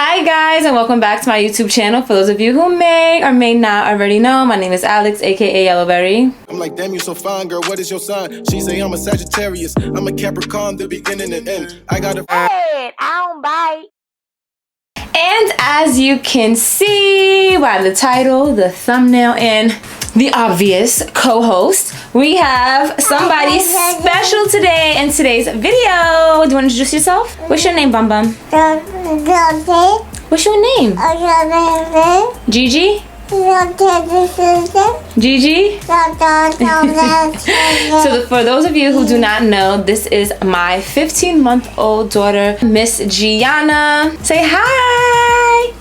Hi guys, and welcome back to my YouTube channel. For those of you who may or may not already know, my name is Alex, aka Yellowberry. I'm like, damn, you so fine, girl. What is your sign? She say I'm a Sagittarius. I'm a Capricorn, the beginning and end. I got a I don't bite. And as you can see by the title, the thumbnail, and the obvious co-host, we have somebody special today in today's video. Do you want to introduce yourself? What's your name, Bum Bum? What's your name? Gigi? Gigi? So for those of you who do not know, this is my 15-month-old daughter, Miss Gianna. Say hi!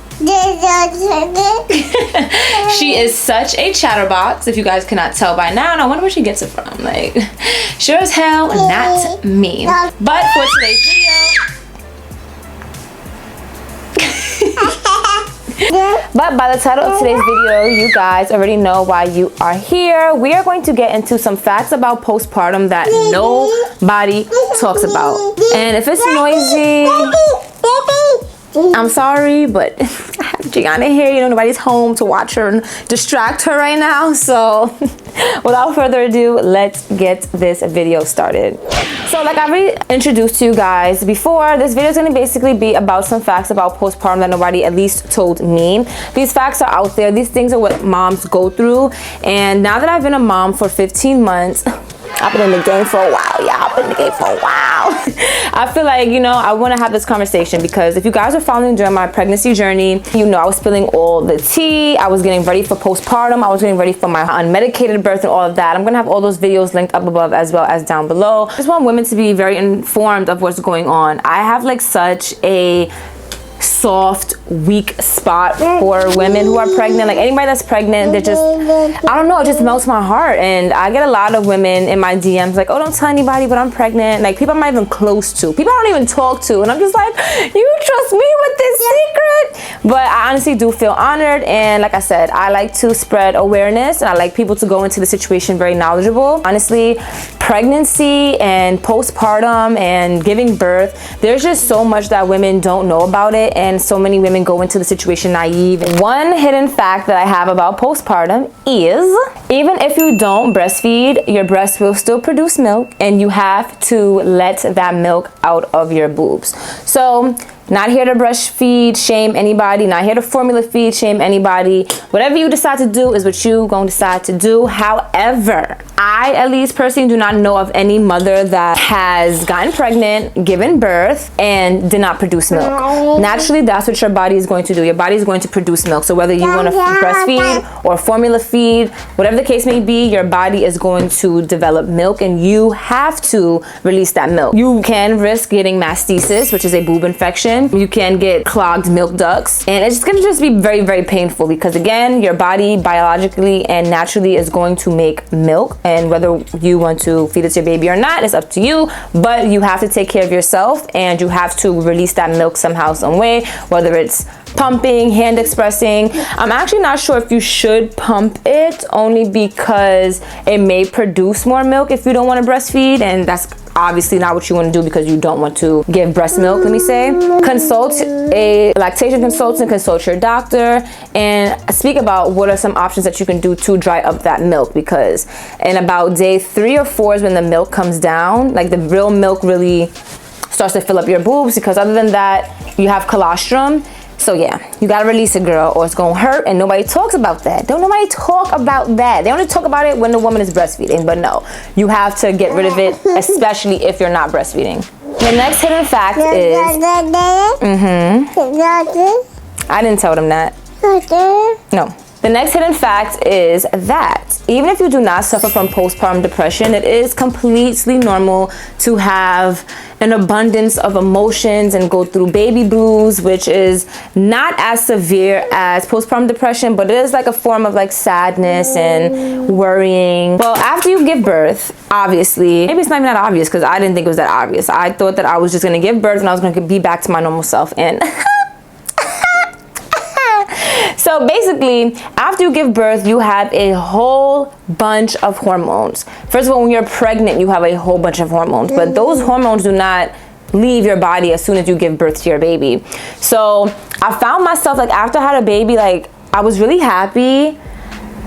She is such a chatterbox, if you guys cannot tell by now, and I wonder where she gets it from. Like, sure as hell not me. But for today's video, but by the title of today's video, you guys already know why you are here. We are going to get into some facts about postpartum that nobody talks about. And if it's noisy, I'm sorry, but I have Gianna here. You know, nobody's home to watch her and distract her right now. So without further ado, let's get this video started. So like I already introduced to you guys before, this video is going to basically be about some facts about postpartum that nobody at least told me. These facts are out there. These things are what moms go through. And now that I've been a mom for 15 months, I've been in the game for a while. Yeah, I've been in the game for a while. I feel like, you know, I want to have this conversation because if you guys are following during my pregnancy journey, you know, I was spilling all the tea. I was getting ready for postpartum. I was getting ready for my unmedicated birth and all of that. I'm going to have all those videos linked up above as well as down below. I just want women to be very informed of what's going on. I have like such a soft, weak spot for women who are pregnant. Like anybody that's pregnant, they're just, I don't know, it just melts my heart. And I get a lot of women in my DMs like, oh, don't tell anybody, but I'm pregnant. Like people I'm not even close to, people I don't even talk to, and I'm just like, you trust me with this secret? But I honestly do feel honored, and like I said, I like to spread awareness and I like people to go into the situation very knowledgeable. Honestly, pregnancy and postpartum and giving birth, there's just so much that women don't know about it, and so many women go into the situation naive. One hidden fact that I have about postpartum is even if you don't breastfeed, your breast will still produce milk, and you have to let that milk out of your boobs. So not here to breastfeed, shame anybody. Not here to formula feed, shame anybody. Whatever you decide to do is what you're going to decide to do. However, I at least personally do not know of any mother that has gotten pregnant, given birth, and did not produce milk. Naturally, that's what your body is going to do. Your body is going to produce milk. So whether you want to breastfeed or formula feed, whatever the case may be, your body is going to develop milk, and you have to release that milk. You can risk getting mastitis, which is a boob infection. You can get clogged milk ducts, and it's gonna just be very, very painful because again, your body biologically and naturally is going to make milk, and whether you want to feed it to your baby or not is up to you, but you have to take care of yourself and you have to release that milk somehow, some way, whether it's pumping, hand expressing. I'm actually not sure if you should pump it, only because it may produce more milk if you don't want to breastfeed, and that's obviously not what you want to do because you don't want to give breast milk, let me say. Consult a lactation consultant, consult your doctor, and speak about what are some options that you can do to dry up that milk, because in about day 3 or 4 is when the milk comes down, like the real milk really starts to fill up your boobs, because other than that, you have colostrum. So yeah, you gotta release it, girl, or it's gonna hurt, and nobody talks about that. Don't nobody talk about that. They only talk about it when the woman is breastfeeding, but no, you have to get rid of it, especially if you're not breastfeeding. The next hidden fact is, I didn't tell them that. No. The next hidden fact is that even if you do not suffer from postpartum depression, it is completely normal to have an abundance of emotions and go through baby blues, which is not as severe as postpartum depression, but it is like a form of like sadness and worrying. Well, after you give birth, obviously, maybe it's not even that obvious because I didn't think it was that obvious. I thought that I was just gonna give birth and I was gonna be back to my normal self, and so basically, after you give birth, you have a whole bunch of hormones. First of all, when you're pregnant, you have a whole bunch of hormones, but those hormones do not leave your body as soon as you give birth to your baby. So I found myself like after I had a baby, like I was really happy,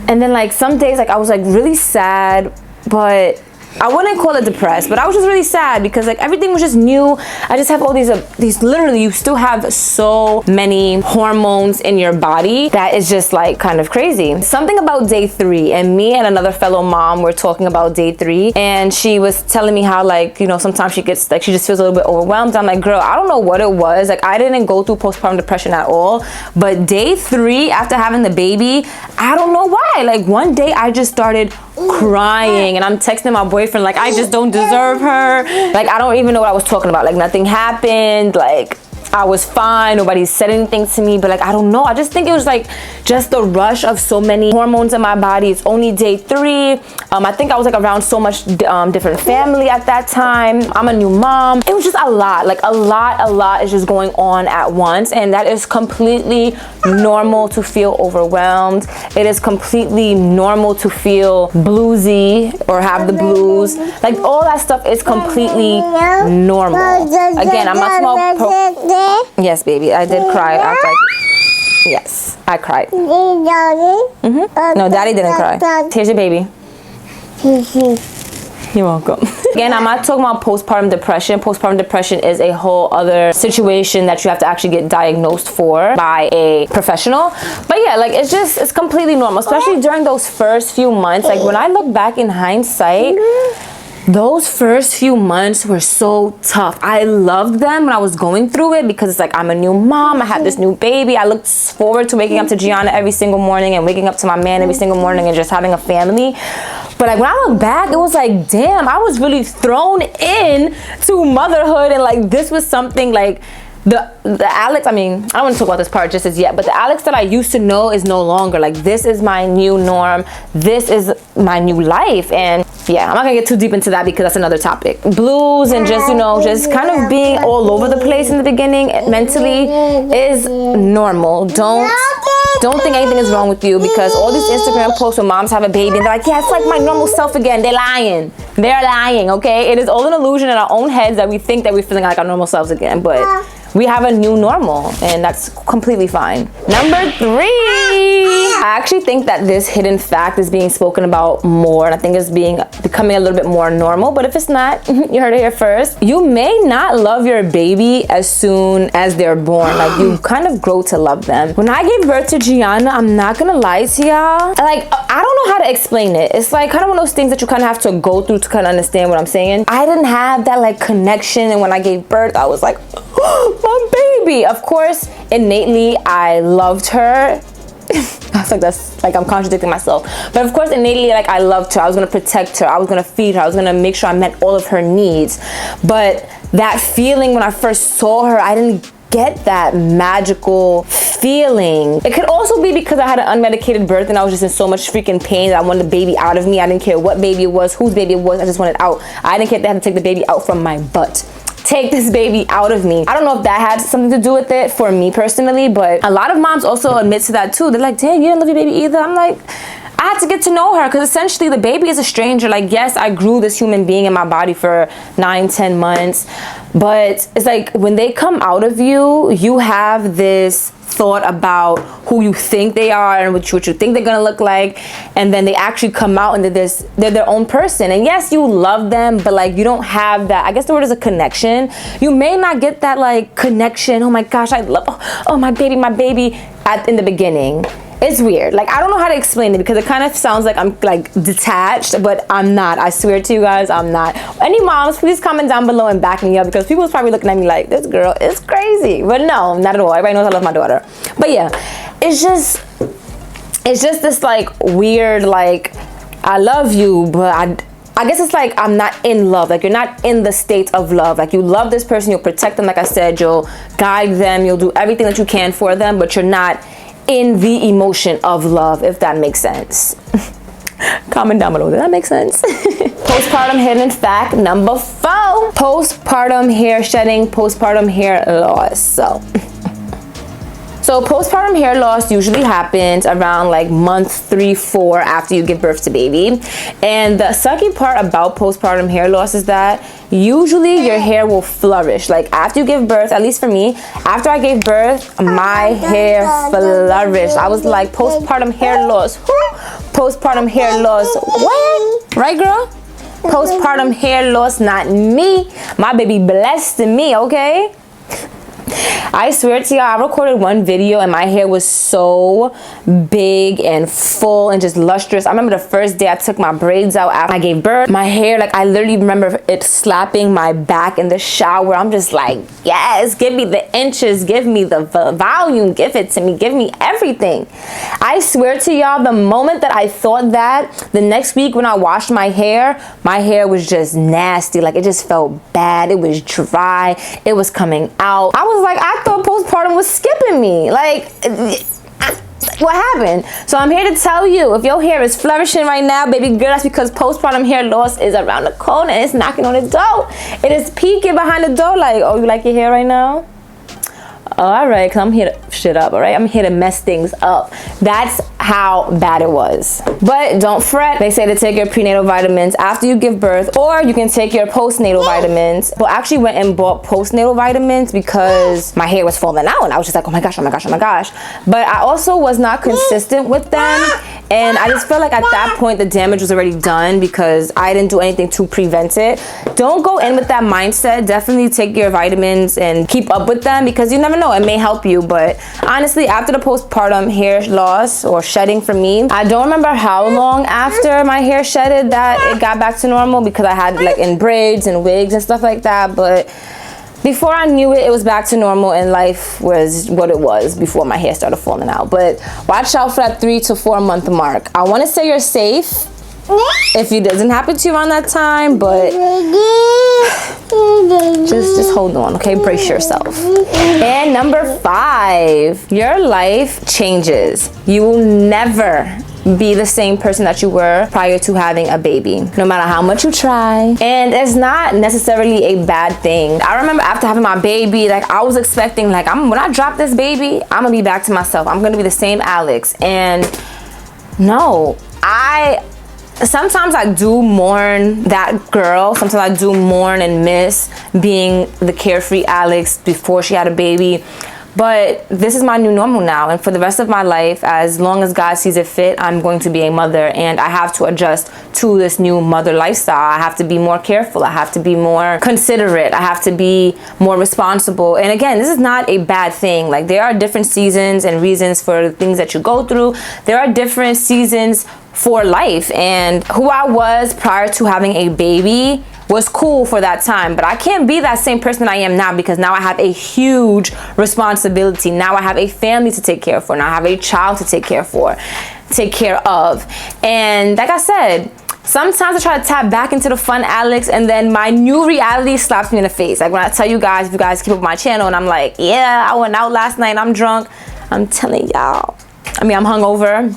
and then like some days like I was like really sad, but I wouldn't call it depressed, but I was just really sad because like everything was just new. I just have all these literally, you still have so many hormones in your body that is just like kind of crazy. Something about day 3, and me and another fellow mom were talking about day 3, and she was telling me how like, you know, sometimes she gets like, she just feels a little bit overwhelmed. I'm like, girl, I don't know what it was. Like I didn't go through postpartum depression at all, but day 3 after having the baby, I don't know why. Like one day I just started crying, and I'm texting my boyfriend like I just don't deserve her. Like I don't even know what I was talking about. Like nothing happened. Like I was fine. Nobody said anything to me, but like I don't know. I just think it was like just the rush of so many hormones in my body. It's only day 3. I think I was like around so much different family at that time. I'm a new mom. It was just a lot. Like a lot is just going on at once, and that is completely normal to feel overwhelmed. It is completely normal to feel bluesy or have the blues. Like all that stuff is completely normal. Again, I'm not small. Yes, baby, I did cry after yes, I cried. No, daddy didn't cry. Here's your baby. You're welcome. Again, I'm not talking about postpartum depression. Postpartum depression is a whole other situation that you have to actually get diagnosed for by a professional. But yeah, like it's completely normal, especially during those first few months. Like when I look back in hindsight, those first few months were so tough. I loved them when I was going through it because it's like I'm a new mom. I have this new baby. I looked forward to waking up to Gianna every single morning and waking up to my man every single morning and just having a family. But like when I look back, it was like, damn, I was really thrown in to motherhood, and like this was something like the Alex, I mean, I don't want to talk about this part just as yet, but the Alex that I used to know is no longer. Like this is my new norm. This is my new life. And yeah, I'm not gonna get too deep into that because that's another topic. Blues and just, you know, just kind of being all over the place in the beginning mentally is normal. Don't think anything is wrong with you, because all these Instagram posts when moms have a baby and they're like, yeah, it's like my normal self again. They're lying. They're lying, okay? It is all an illusion in our own heads that we think that we're feeling like our normal selves again, but we have a new normal, and that's completely fine. Number 3, I actually think that this hidden fact is being spoken about more, and I think it's becoming a little bit more normal, but if it's not, you heard it here first. You may not love your baby as soon as they're born. Like you kind of grow to love them. When I gave birth to Gianna, I'm not gonna lie to y'all, like I don't know how to explain it. It's like kind of one of those things that you kind of have to go through to kind of understand what I'm saying. I didn't have that like connection, and when I gave birth, I was like, my baby. Of course, innately, I loved her. That's like I'm contradicting myself. But of course, innately, like I loved her. I was gonna protect her. I was gonna feed her. I was gonna make sure I met all of her needs. But that feeling when I first saw her, I didn't get that magical feeling. It could also be because I had an unmedicated birth and I was just in so much freaking pain that I wanted the baby out of me. I didn't care what baby it was, whose baby it was. I just wanted it out. I didn't care if they had to take the baby out from my butt. Take this baby out of me. I don't know if that had something to do with it for me personally, but a lot of moms also admit to that too. They're like, dang, you didn't love your baby either. I'm like, I had to get to know her, because essentially the baby is a stranger. Like, yes, I grew this human being in my body for 9-10 months, but it's like when they come out of you, you have this thought about who you think they are and what you think they're gonna look like, and then they actually come out and they're their own person. And yes, you love them, but like you don't have that, I guess the word is a connection. You may not get that like connection, oh my gosh, I love, oh my baby in the beginning. It's weird. Like, I don't know how to explain it, because it kind of sounds like I'm like detached, but I'm not. I swear to you guys, I'm not. Any moms, please comment down below and back me up, because people's probably looking at me like, this girl is crazy. But no, not at all. Everybody knows I love my daughter. But yeah, it's just this like weird, like, I love you, but I guess it's like I'm not in love. Like, you're not in the state of love. Like, you love this person, you'll protect them, like I said, you'll guide them, you'll do everything that you can for them, but you're not in the emotion of love, if that makes sense. Comment down below, does that make sense? Postpartum hidden fact number 4. Postpartum hair shedding, postpartum hair loss. So So postpartum hair loss usually happens around like month 3, 4 after you give birth to baby. And the sucky part about postpartum hair loss is that usually your hair will flourish. Like after you give birth, at least for me, after I gave birth, my hair flourished. I was like, postpartum hair loss. Postpartum hair loss. What? Right, girl? Postpartum hair loss, not me. My baby blessed me, okay? I swear to y'all, I recorded one video and my hair was so big and full and just lustrous. I remember the first day I took my braids out after I gave birth. My hair, like I literally remember it slapping my back in the shower. I'm just like, yes, give me the inches, give me the volume, give it to me, give me everything. I swear to y'all, the moment that I thought that, the next week when I washed my hair was just nasty. Like it just felt bad. It was dry. It was coming out. I was like, I thought postpartum was skipping me. Like, what happened? So I'm here to tell you, if your hair is flourishing right now, baby girl, that's because postpartum hair loss is around the corner and it's knocking on the door. It is peeking behind the door like, oh, you like your hair right now? Oh, all right, because I'm here to shit up, all right? I'm here to mess things up. That's how bad it was. But don't fret. They say to take your prenatal vitamins after you give birth, or you can take your postnatal vitamins. Well, I actually went and bought postnatal vitamins because my hair was falling out and I was just like, oh my gosh, oh my gosh, oh my gosh. But I also was not consistent with them. And I just felt like at that point, the damage was already done because I didn't do anything to prevent it. Don't go in with that mindset. Definitely take your vitamins and keep up with them because you never know, it may help you. But honestly, after the postpartum hair loss or shedding for me, I don't remember how long after my hair shedded that it got back to normal because I had like in braids and wigs and stuff like that. But before I knew it, it was back to normal and life was what it was before my hair started falling out. But watch out for that 3 to 4 month mark. I want to say you're safe if it doesn't happen to you around that time, but just hold on, okay? Brace yourself. And number 5, your life changes. You will never be the same person that you were prior to having a baby, no matter how much you try. And it's not necessarily a bad thing. I remember after having my baby, like I was expecting, like when I drop this baby, I'm gonna be back to myself. I'm gonna be the same Alex. And no, sometimes I do mourn that girl. Sometimes I do mourn and miss being the carefree Alex before she had a baby. But this is my new normal now, and for the rest of my life, as long as God sees it fit, I'm going to be a mother, and I have to adjust to this new mother lifestyle. I have to be more careful. I have to be more considerate. I have to be more responsible. And again, this is not a bad thing. Like, there are different seasons and reasons for the things that you go through. There are different seasons for life, and who I was prior to having a baby was cool for that time, but I can't be that same person I am now because now I have a huge responsibility. Now I have a family to take care of. Now I have a child to take care of. And like I said, sometimes I try to tap back into the fun Alex, and then my new reality slaps me in the face. Like when I tell you guys, if you guys keep up with my channel, and I'm like, yeah, I went out last night, I'm drunk. I'm telling y'all, I'm hungover.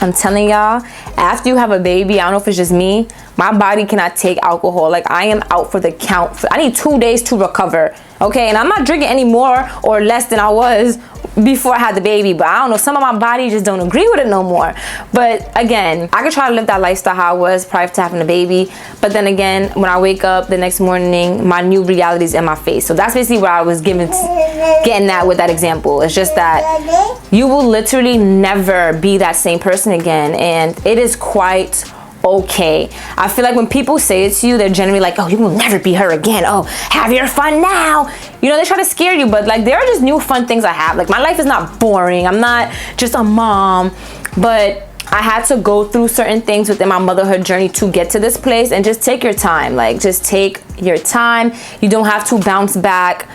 I'm telling y'all, after you have a baby, I don't know if it's just me, my body cannot take alcohol. Like, I am out for the count. I need 2 days to recover, okay? And I'm not drinking any more or less than I was before I had the baby, but I don't know, some of my body just don't agree with it no more. But again, I could try to live that lifestyle how I was prior to having a baby, but then again, when I wake up the next morning, my new reality is in my face. So that's basically where I was getting at with that example. It's just that you will literally never be that same person again, and it is quite okay. I feel like when people say it to you, they're generally like, oh, you will never be her again. Oh, have your fun now. You know, they try to scare you, but like there are just new fun things I have. Like my life is not boring. I'm not just a mom, but I had to go through certain things within my motherhood journey to get to this place, and just take your time. Like just take your time. You don't have to bounce back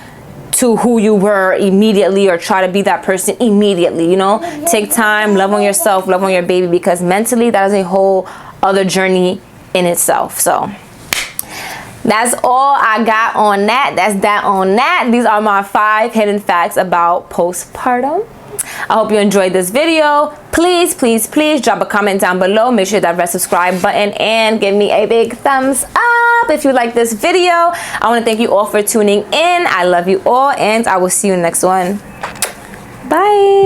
to who you were immediately or try to be that person immediately, you know? Take time, love on yourself, love on your baby, because mentally that is a whole other journey in itself. So that's all I got on that. That's that on that. These are my 5 hidden facts about postpartum. I hope you enjoyed this video. Please, please, please drop a comment down below. Make sure that red subscribe button and give me a big thumbs up if you like this video. I want to thank you all for tuning in. I love you all, and I will see you in the next one. Bye.